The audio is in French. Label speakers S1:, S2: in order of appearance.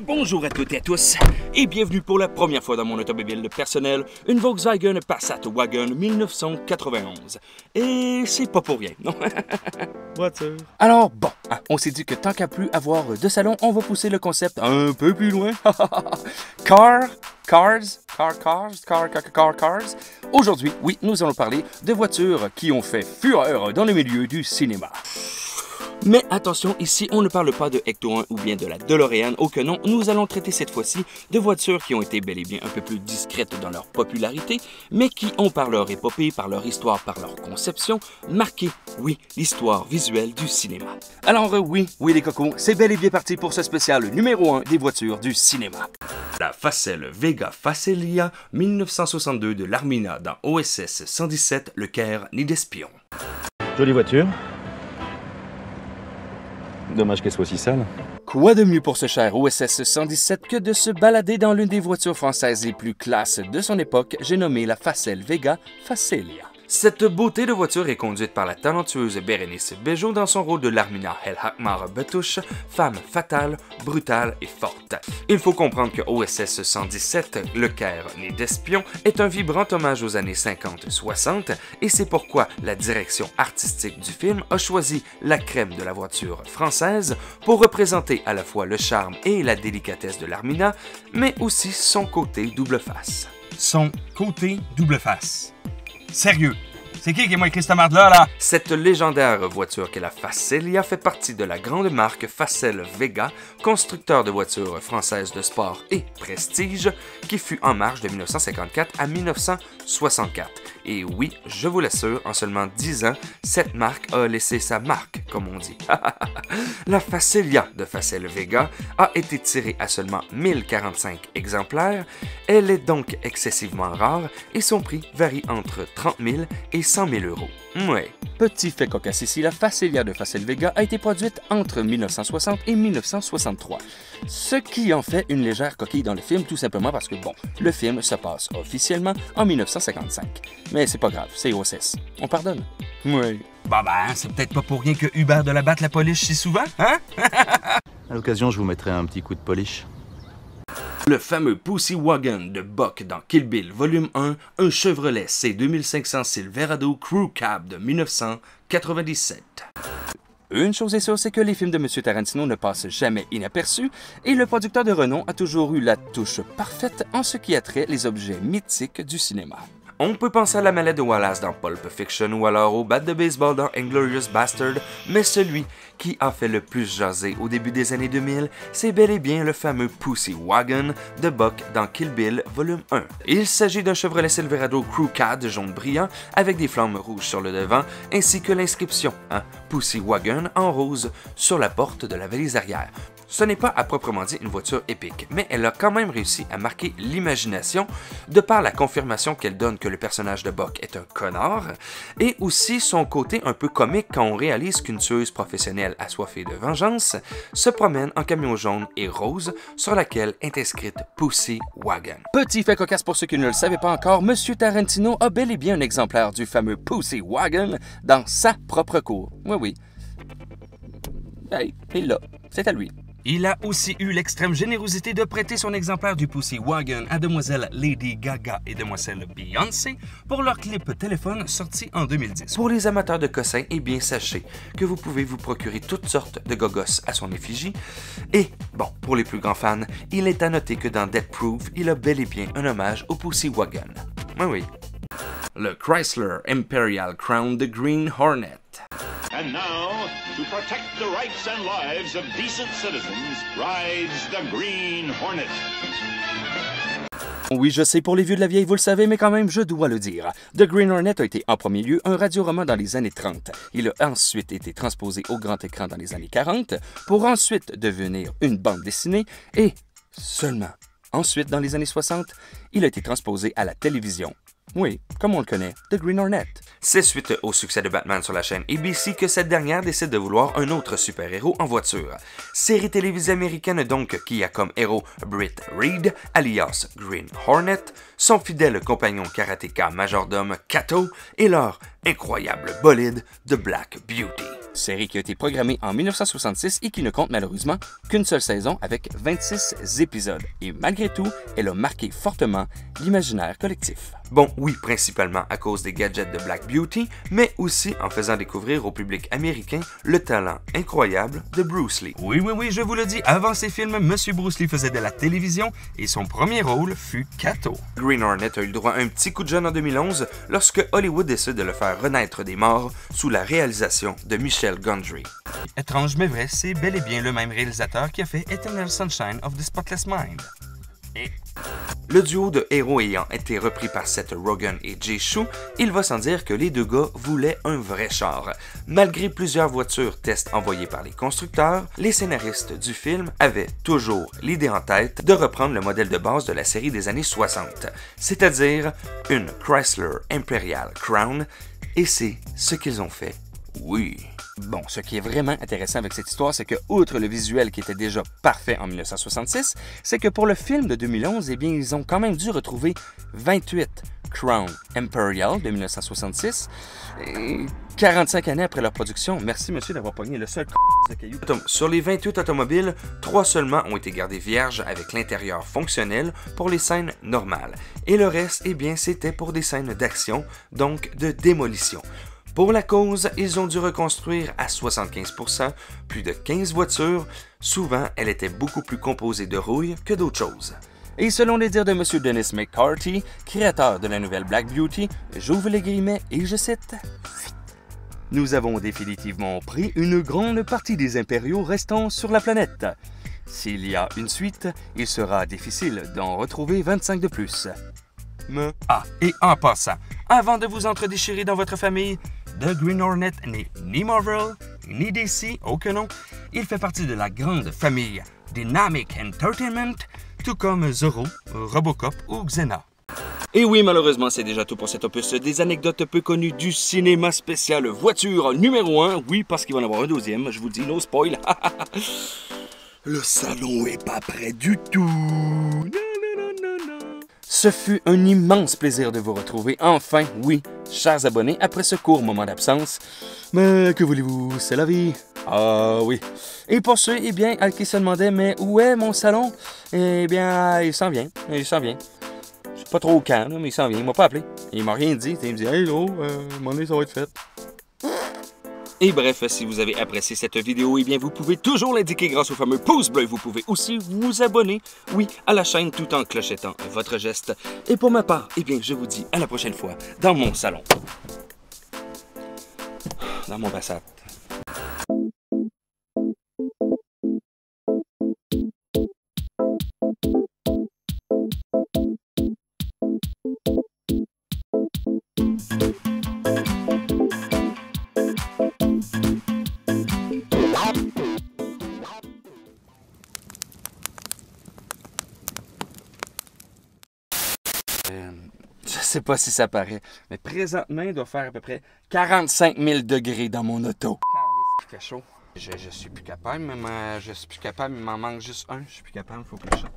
S1: Bonjour à toutes et à tous, et bienvenue pour la première fois dans mon automobile personnel, une Volkswagen Passat Wagon 1991. Et c'est pas pour rien, non? Voiture. Alors bon, on s'est dit que tant qu'à plus avoir de salon, on va pousser le concept un peu plus loin. Cars. Aujourd'hui, oui, nous allons parler de voitures qui ont fait fureur dans le milieu du cinéma. Mais attention, ici, on ne parle pas de Ecto 1 ou bien de la DeLorean, oh que non, nous allons traiter cette fois-ci de voitures qui ont été bel et bien un peu plus discrètes dans leur popularité, mais qui ont par leur épopée, par leur histoire, par leur conception, marqué, oui, l'histoire visuelle du cinéma. Alors oui, les cocos, c'est bel et bien parti pour ce spécial numéro 1 des voitures du cinéma. La Facel Vega Facelia 1962 de l'Armina dans OSS 117, Le Caire, Nid d'Espion.
S2: Jolie voiture. Dommage qu'elle soit si sale.
S1: Quoi de mieux pour ce cher OSS 117 que de se balader dans l'une des voitures françaises les plus classes de son époque, j'ai nommé la Facel Vega Facelia. Cette beauté de voiture est conduite par la talentueuse Bérénice Bejo dans son rôle de l'Armina El Hakmar Betouche, femme fatale, brutale et forte. Il faut comprendre que OSS 117, Le Caire, Nid d'Espion, est un vibrant hommage aux années 50-60 et c'est pourquoi la direction artistique du film a choisi la crème de la voiture française pour représenter à la fois le charme et la délicatesse de l'Armina, mais aussi son côté double face.
S3: Son côté double face. Sérieux, c'est qui m'a écrit cette merde-là,
S1: Cette légendaire voiture qu'est la Facelia fait partie de la grande marque Facel Vega, constructeur de voitures françaises de sport et prestige, qui fut en marche de 1954 à 1964. Et oui, je vous l'assure, en seulement 10 ans, cette marque a laissé sa marque, comme on dit. La Facelia de Facel Vega a été tirée à seulement 1045 exemplaires. Elle est donc excessivement rare et son prix varie entre 30 000 et 100 000 euros. Ouais. Petit fait cocasse ici, la Facelia de Facel Vega a été produite entre 1960 et 1963. Ce qui en fait une légère coquille dans le film, tout simplement parce que, bon, le film se passe officiellement en 1955. Mais c'est pas grave, c'est OSS. On pardonne. Oui.
S3: Ben, c'est peut-être pas pour rien que Hubert de la batte la polish si souvent, hein?
S2: À l'occasion, je vous mettrai un petit coup de polish.
S1: Le fameux Pussy Wagon de Buck dans Kill Bill Volume 1, un Chevrolet C2500 Silverado Crew Cab de 1997. Une chose est sûre, c'est que les films de M. Tarantino ne passent jamais inaperçus, et le producteur de renom a toujours eu la touche parfaite en ce qui a trait les objets mythiques du cinéma. On peut penser à la mallette de Wallace dans Pulp Fiction ou alors au bat de baseball dans Inglourious Bastard, mais celui qui a fait le plus jaser au début des années 2000, c'est bel et bien le fameux Pussy Wagon de Buck dans Kill Bill Volume 1. Il s'agit d'un Chevrolet Silverado Crew Cab jaune brillant avec des flammes rouges sur le devant ainsi que l'inscription Pussy Wagon en rose sur la porte de la valise arrière. Ce n'est pas à proprement dit une voiture épique, mais elle a quand même réussi à marquer l'imagination de par la confirmation qu'elle donne que le personnage de Buck est un connard, et aussi son côté un peu comique quand on réalise qu'une tueuse professionnelle assoiffée de vengeance se promène en camion jaune et rose sur laquelle est inscrite Pussy Wagon. Petit fait cocasse pour ceux qui ne le savaient pas encore, M. Tarantino a bel et bien un exemplaire du fameux Pussy Wagon dans sa propre cour. Oui. Hey, il l'a, c'est à lui.
S3: Il a aussi eu l'extrême générosité de prêter son exemplaire du Pussy Wagon à demoiselle Lady Gaga et demoiselle Beyoncé pour leur clip téléphone sorti en 2010.
S1: Pour les amateurs de cossins, eh bien sachez que vous pouvez vous procurer toutes sortes de gogos à son effigie. Et, bon, pour les plus grands fans, il est à noter que dans Death Proof, il a bel et bien un hommage au Pussy Wagon. Oui. Le Chrysler Imperial Crown de Green Hornet.
S4: And now, to protect the rights and lives of decent citizens, rides the Green Hornet.
S1: Oui, je sais, pour les vieux de la vieille, vous le savez, mais quand même, je dois le dire. The Green Hornet a été en premier lieu un radioroman dans les années 30. Il a ensuite été transposé au grand écran dans les années 40, pour ensuite devenir une bande dessinée, et seulement ensuite, dans les années 60, il a été transposé à la télévision. Oui, comme on le connaît, The Green Hornet. C'est suite au succès de Batman sur la chaîne ABC que cette dernière décide de vouloir un autre super-héros en voiture. Série télévisée américaine donc qui a comme héros Britt Reed, alias Green Hornet, son fidèle compagnon karatéka majordome Kato et leur incroyable bolide de Black Beauty.
S3: série qui a été programmée en 1966 et qui ne compte malheureusement qu'une seule saison avec 26 épisodes. Et malgré tout, elle a marqué fortement l'imaginaire collectif.
S1: Bon, oui, principalement à cause des gadgets de Black Beauty, mais aussi en faisant découvrir au public américain le talent incroyable de Bruce Lee.
S3: Oui, je vous le dis, avant ces films, M. Bruce Lee faisait de la télévision et son premier rôle fut Kato.
S1: Green Hornet a eu le droit à un petit coup de jeune en 2011 lorsque Hollywood décide de le faire renaître des morts sous la réalisation de Michel Gondry.
S3: Étrange mais vrai, c'est bel et bien le même réalisateur qui a fait Eternal Sunshine of the Spotless Mind. Et...
S1: Le duo de héros ayant été repris par Seth Rogen et Jay Chou, il va sans dire que les deux gars voulaient un vrai char. Malgré plusieurs voitures test envoyées par les constructeurs, les scénaristes du film avaient toujours l'idée en tête de reprendre le modèle de base de la série des années 60, c'est-à-dire une Chrysler Imperial Crown, et c'est ce qu'ils ont fait. Oui.
S3: Bon, ce qui est vraiment intéressant avec cette histoire, c'est que, outre le visuel qui était déjà parfait en 1966, c'est que pour le film de 2011, eh bien, ils ont quand même dû retrouver 28 Crown Imperial de 1966, et 45 années après leur production. Merci, monsieur, d'avoir pogné le seul de caillou.
S1: Sur les 28 automobiles, 3 seulement ont été gardés vierges avec l'intérieur fonctionnel pour les scènes normales. Et le reste, eh bien, c'était pour des scènes d'action, donc de démolition. Pour la cause, ils ont dû reconstruire à 75% plus de 15 voitures. Souvent, elles étaient beaucoup plus composées de rouille que d'autres choses.
S3: Et selon les dires de M. Dennis McCarthy, créateur de la nouvelle Black Beauty, j'ouvre les guillemets et je cite: « Nous avons définitivement pris une grande partie des impériaux restants sur la planète. S'il y a une suite, il sera difficile d'en retrouver 25 de plus. » Ah, et en passant, avant de vous entredéchirer dans votre famille, The Green Hornet n'est ni Marvel, ni DC, aucun nom. Il fait partie de la grande famille Dynamic Entertainment, tout comme Zorro, Robocop ou Xena. Et oui, malheureusement, c'est déjà tout pour cet opus des anecdotes peu connues du cinéma spécial voiture numéro 1. Oui, parce qu'il va en avoir un deuxième, je vous dis, no spoil. Le salon est pas prêt du tout. Ce fut un immense plaisir de vous retrouver, enfin, oui, chers abonnés, après ce court moment d'absence. Mais que voulez-vous, c'est la vie. Ah oui. Et pour ceux, eh bien, qui se demandaient, mais où est mon salon? Eh bien, il s'en vient, Je sais pas trop quand, mais il s'en vient, il m'a pas appelé. Il m'a rien dit, il me dit, hey, là, à un moment donné, ça va être fait. Et bref, si vous avez apprécié cette vidéo, eh bien, vous pouvez toujours l'indiquer grâce au fameux pouce bleu. Vous pouvez aussi vous abonner, oui, à la chaîne tout en clochettant votre geste. Et pour ma part, eh bien, je vous dis à la prochaine fois dans mon salon. Dans mon Passat. Je sais pas si ça paraît, mais présentement, il doit faire à peu près 45 000 degrés dans mon auto. Il fait chaud. Je suis plus capable, il m'en manque juste un. Je suis plus capable, il faut que je chante.